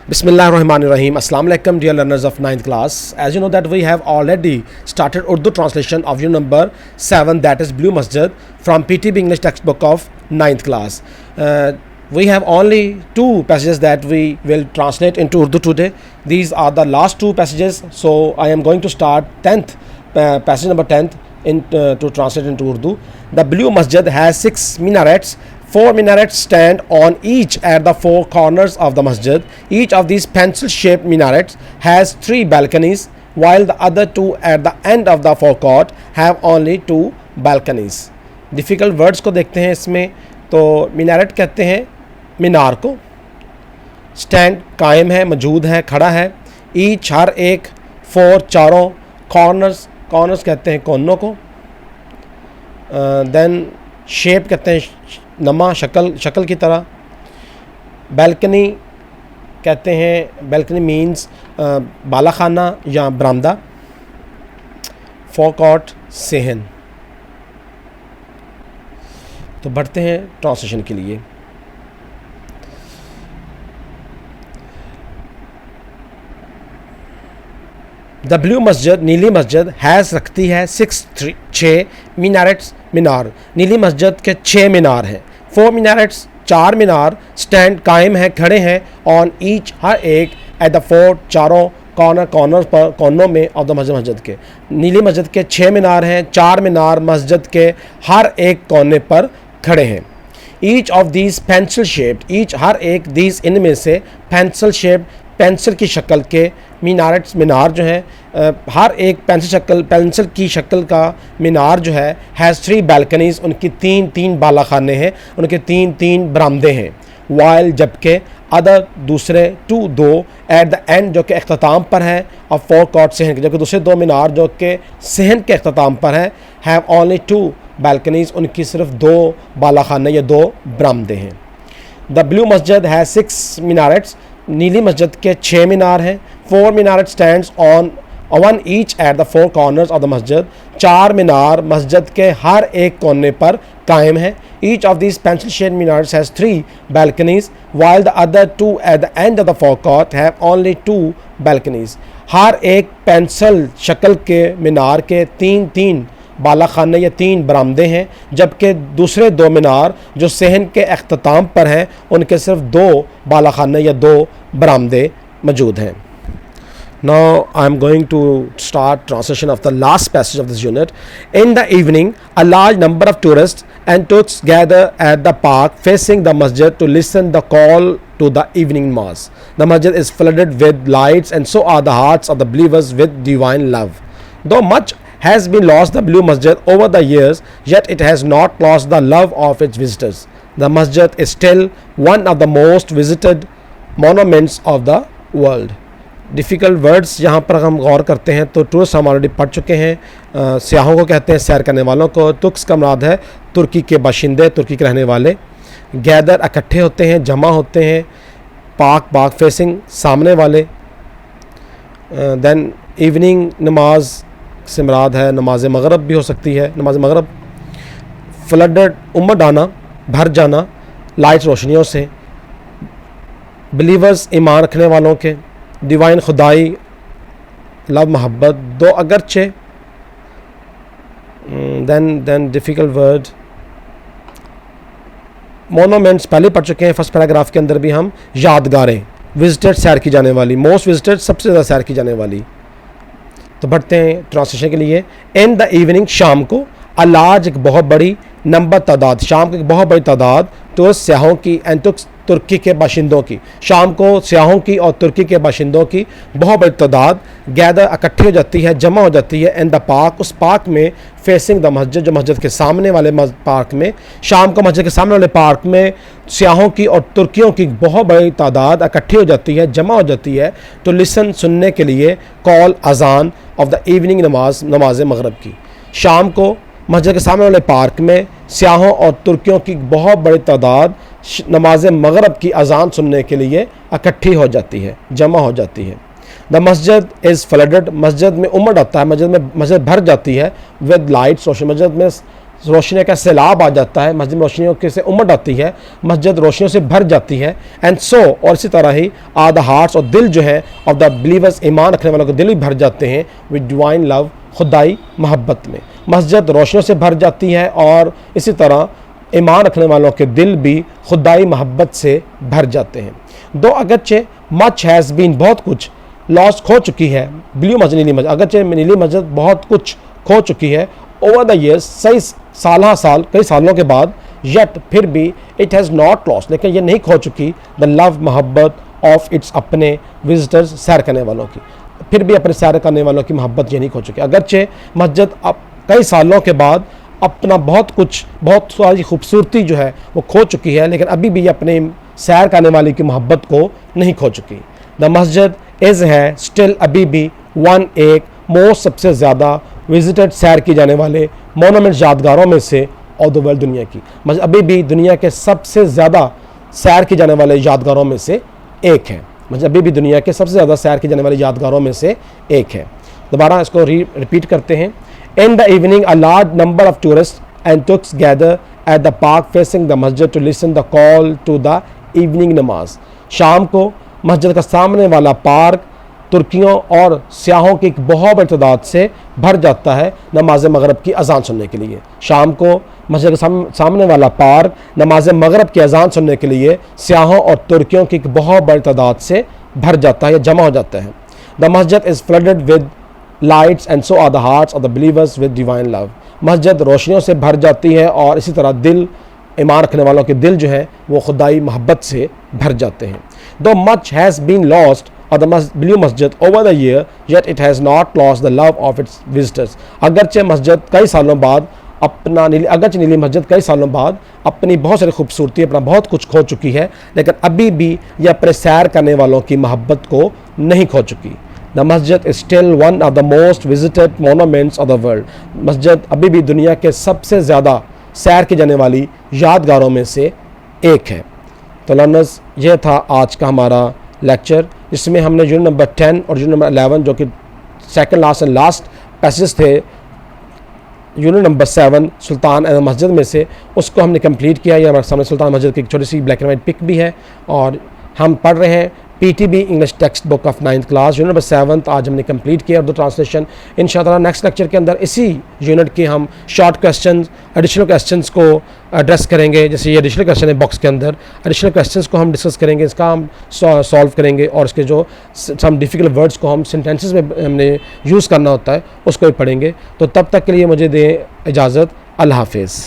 Bismillahirrahmanirrahim. Assalamu alaikum, dear learners of 9th class. As you know that we have already started Urdu translation of unit number 7, that is Blue Masjid, from PTB English textbook of 9th class. We have only two passages that we will translate into Urdu today. These are the last two passages, so I am going to start 10th passage number 10th to translate into Urdu. The Blue Masjid has 6 minarets. 4 minarets stand on each at the 4 corners of the masjid. Each of these pencil-shaped minarets has 3 balconies, while the other 2 at the end of the forecourt have only 2 balconies. Difficult words को देखते हैं इसमें. तो minaret कहते हैं मीनार को. Stand कायम है, मौजूद है, खड़ा है. ईच हर एक, 4 चारों, कॉर्नर्स कहते हैं कोनों को. देन शेप कहते हैं नमा, शक्ल की तरह. बैल्कनी कहते हैं, बैल्कनी मीन्स बालाखाना या बरामदा. फोरकॉर्ट सेहन. तो बढ़ते हैं ट्रांसलेशन के लिए. द ब्लू मस्जिद, नीली मस्जिद, हैज़ रखती है 6 मीनारेट्स, मीनार. नीली मस्जिद के 6 मीनार हैं. 4 मीनारेट्स, 4 मीनार, स्टैंड कायम हैं, खड़े हैं, ऑन ईच हर एक, एट द 4 चारों, कॉर्नर पर, कोनों में ऑफ द मस्जिद के. नीली मस्जिद के 6 मीनार हैं, 4 मीनार मस्जिद के हर एक कोने पर खड़े हैं. Each of these pencil shaped, each हर एक, दीज इनमें से, पेंसिल शेप्ड पेंसिल की शक्ल के, मीनारेट्स मीनार जो है, हर एक पेंसिल की शक्ल का मीनार जो है, हैज़ 3 बालकनीज़, उनकी 3 बाला खाने हैं, उनके 3 बरामदे हैं. वाइल जबकि, अदर दूसरे, 2 एट द एंड जो कि अख्ताम पर है, और फोरकॉर्ट सहन के, जबकि दूसरे 2 मीनार जो कि सहन के अख्ताम पर है, हैव ओनली 2 बालकनीज़, उनकी सिर्फ 2 बाला खाने या 2 बरामदे हैं. द ब्लू मस्जिद है 6 मीनारेट्स, नीली मस्जिद के 6 मीनार हैं. 4 minaret stands on 1 each at the 4 corners of the masjid. 4 मीनार मस्जिद के हर एक कोने पर कायम है. Each of these pencil shaped minars has 3 balconies, while the other 2 at the end of the forecourt have only 2 balconies. हर एक पेंसिल शक्ल के मीनार के 3 बाला खाने या 3 बरामदे हैं, जबकि दूसरे 2 मीनार जो सहन के अख्ताम पर हैं, उनके सिर्फ 2 बाला खाने या 2 बरामदे मौजूद हैं. Now I am going to start translation of the last passage of this unit. In the evening, a large number of tourists and tourists gather at the park facing the masjid to listen the call to the evening mass. The masjid is flooded with lights, and so are the hearts of the believers with divine love. Though much has been lost the blue masjid over the years, yet it has not lost the love of its visitors. The masjid is still one of the most visited monuments of the world. Difficult words यहाँ पर हम गौर करते हैं तो tourist हम already पढ़ चुके हैं. सियाहों को कहते हैं सैर करने वालों को. तुक्स का मुराद है तुर्की के बाशिंदे, तुर्की के रहने वाले. गैदर इकट्ठे होते हैं, जमा होते हैं. पाक फेसिंग सामने वाले. देन इवनिंग नमाज से मुराद है नमाज मगरब भी हो सकती है, नमाज मगरब. फ्लडेड उमड़ आना, भर जाना, लाइट रोशनियों से. बिलीवर्स ईमान रखने वालों के. डिवाइन खुदाई, लव मोहब्बत, 2 अगरचे. देन डिफ़िकल्ट वर्ड मोनोमेंट्स पहले पढ़ चुके हैं. फर्स्ट पैराग्राफ के अंदर भी हम यादगारें, विजिटेड सैर की जाने वाली, मोस्ट विजिटेड सबसे ज़्यादा सैर की जाने वाली. तो बढ़ते हैं ट्रांसलेशन के लिए. इन द इवनिंग, शाम को. अलाज एक बहुत बड़ी, नंबर तादाद, शाम की एक बहुत बड़ी तादाद, तो स्याहों की एंड तुर्की के बाशिंदों की. शाम को स्याहों की और तुर्की के बाशिंदों की बहुत बड़ी तादाद गैदर इकट्ठी हो जाती है, जमा हो जाती है. इन द पार्क, उस पार्क में. फेसिंग द मस्जिद, जो मस्जिद के सामने वाले पार्क में. शाम को मस्जिद के सामने वाले पार्क में स्याहों की और तुर्कियों की बहुत बड़ी तादाद इकट्ठी हो जाती है, जमा हो जाती है, तो लिसन सुनने के लिए. कॉल अजान ऑफ द इवनिंग नमाज मगरब की. शाम को मस्जिद के सामने वाले पार्क में स्याहों और तुर्कियों की बहुत बड़ी तादाद नमाज मगरब की अजान सुनने के लिए इकट्ठी हो जाती है, जमा हो जाती है. द मस्जिद इज़ फ्लडेड, मस्जिद में उमड़ आता है, मस्जिद भर जाती है. विद लाइट्स रोशनी, मस्जिद में रोशनी का सैलाब आ जाता है, मस्जिद में रोशनियों के से उमड़ आती है, मस्जिद रोशनियों से भर जाती है। एंड सो, और इसी तरह ही आर द हार्ट्स, और दिल जो है ऑफ द बिलीवर्स, ईमान रखने वालों के दिल भी भर जाते हैं विद डिवाइन लव, खुदाई मोहब्बत में। मस्जिद रोशनियों से भर जाती है और इसी तरह ईमान रखने वालों के दिल भी खुदाई मोहब्बत से भर जाते हैं। दो अगरचे मच हैज़ बीन, बहुत कुछ लॉस खो चुकी है, ब्लू मस्जिद, नीली मस्जिद, अगरचे नीली मस्जिद बहुत कुछ खो चुकी है ओवर द ईयर्स, कई साल कई सालों के बाद, यट फिर भी इट हैज़ नॉट लॉस्ट, लेकिन ये नहीं खो चुकी द लव मोहब्बत ऑफ इट्स अपने विजिटर्स, सैर करने वालों की, फिर भी अपने सैर करने वालों की मोहब्बत ये नहीं खो चुकी। अगरचे मस्जिद अब कई सालों के बाद अपना बहुत कुछ, बहुत सारी खूबसूरती जो है वो खो चुकी है, लेकिन अभी भी अपने सैर करने वाले की मोहब्बत को नहीं खो चुकी। द मस्जिद इज़ है स्टिल, अभी भी, वन, एक, मोस्ट, सबसे ज़्यादा विजिटेड, सैर की जाने वाले मोनूमेंट्स, यादगारों में से ऑफ द वर्ल्ड, दुनिया की। मस्जिद अभी भी दुनिया के सबसे ज़्यादा सैर की जाने वाले यादगारों में से एक है। मस्जिद अभी भी दुनिया के सबसे ज़्यादा सैर की जाने वाले यादगारों में से एक है। दोबारा इसको रिपीट करते हैं। In the evening a large number of tourist and tuks gather at the park facing the masjid to listen the call to the evening namaz. शाम को मस्जिद का सामने वाला पार्क तुर्कियों और सियाहों की एक बहुत बड़ी तादाद से भर जाता है नमाज मगरब की अजान सुनने के लिए। शाम को मस्जिद के सामने वाला पार्क नमाज मगरब की अजान सुनने के लिए सियाहों और तुर्कियों की एक बहुत बड़ी तादाद से भर जाता है या जमा हो जाता है। द मस्जिद is flooded with lights and so are the hearts of the believers with divine love. मस्जिद रोशनियों से भर जाती है और इसी तरह दिल, ईमान रखने वालों के दिल जो है वो खुदाई मोहब्बत से भर जाते हैं। दो मच हैज़ बीन लॉस्ट और द ब्लू मस्जिद over the year, yet it has not lost the love of its visitors. अगरचे मस्जिद कई सालों बाद अपना अगरचे नीली मस्जिद कई सालों बाद अपनी बहुत सारी खूबसूरती, अपना बहुत कुछ खो चुकी है, लेकिन अभी भी ये अपने सैर करने वालों की मोहब्बत को नहीं खो चुकी। द मस्जिद is still one of the most visited monuments of the world. मस्जिद अभी भी दुनिया के सबसे ज़्यादा सैर की जाने वाली यादगारों में से एक है। तो लर्नर्स, ये था आज का हमारा लेक्चर, जिसमें हमने यूनिट नंबर 10 और यूनिट नंबर 11 जो कि second last and last passage थे यूनिट नंबर 7 सुल्तान मस्जिद में से, उसको हमने कंप्लीट किया। ये हमारे सामने सुल्तान मस्जिद की एक छोटी सी ब्लैक एंड वाइट पिक भी है और हम पढ़ रहे हैं PTB English text book of 9th class unit number 7 आज हमने कंप्लीट किया उर्दू ट्रांसलेशन। इंशाअल्लाह नेक्स्ट लेक्चर के अंदर इसी यूनिट के हम शॉर्ट क्वेश्चंस, एडिशनल क्वेश्चंस को एड्रेस करेंगे। जैसे ये एडिशनल क्वेश्चन है बॉक्स के अंदर, एडिशनल क्वेश्चंस को हम डिस्कस करेंगे, इसका हम सॉल्व करेंगे और इसके जो सम डिफ़िकल्ट वर्ड्स को हम सेंटेंसेस में हमने यूज़ करना होता है उसको भी पढ़ेंगे। तो तब तक के लिए मुझे दें इजाज़त। अल्लाह हाफिज़।